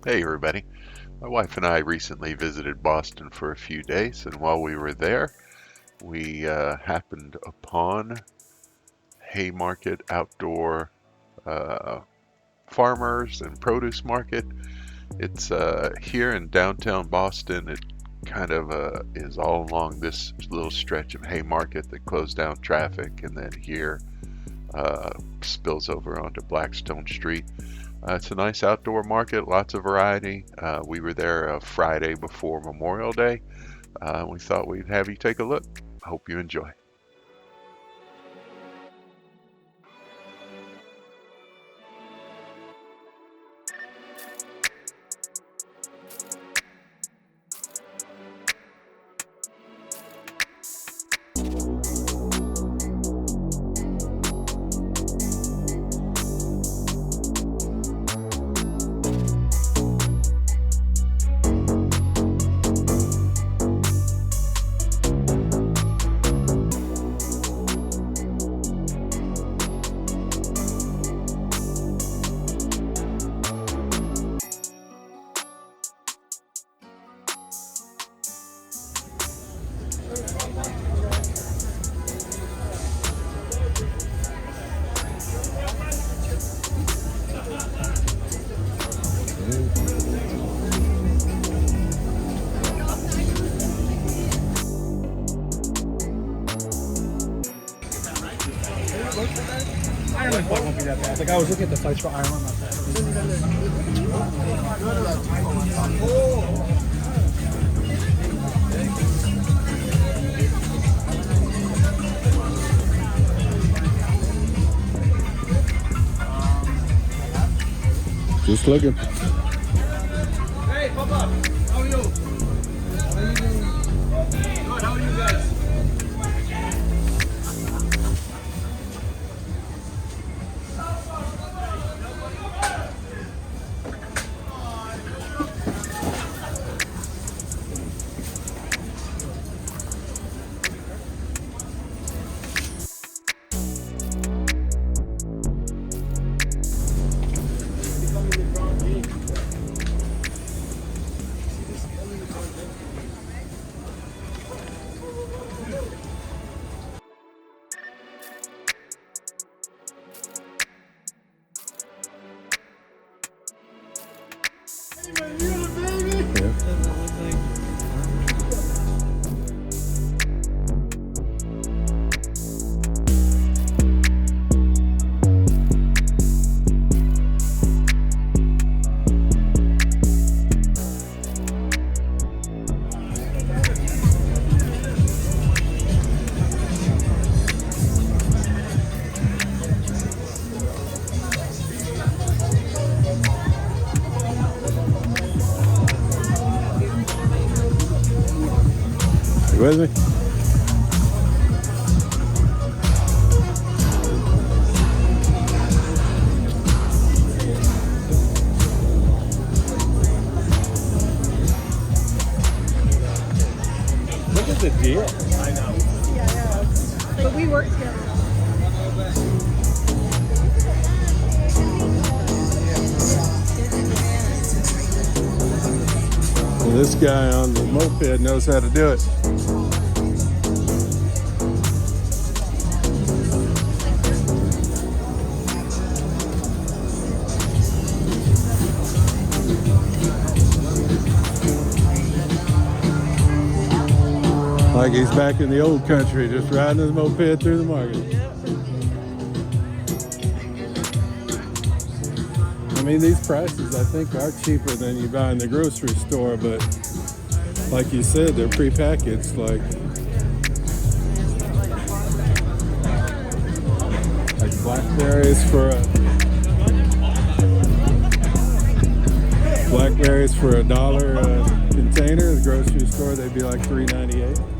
Hey everybody. My wife and I recently visited Boston for a few days, and while we were there, we happened upon Haymarket outdoor uh, farmers and produce market. It's here in downtown Boston. It kind of is all along this little stretch of Haymarket that closed down traffic, and then here uh, spills over onto Blackstone Street. It's a nice outdoor market, lots of variety. We were there Friday before Memorial Day. We thought we'd have you take a look. Hope you enjoy. Ireland fight won't be that bad. Like I was looking at the fights for Ireland. Not that. Just looking. Hey, Papa, how are you? How are you doing? Good. How are you guys? You with me? Look at the deer. I know. But we work together. Well, this guy on the moped knows how to do it. Like he's back in the old country, just riding his moped through the market. I mean, these prices I think are cheaper than you buy in the grocery store, but like you said, they're prepackaged. Like blackberries for $1 a container. The grocery store they'd be like $3.98.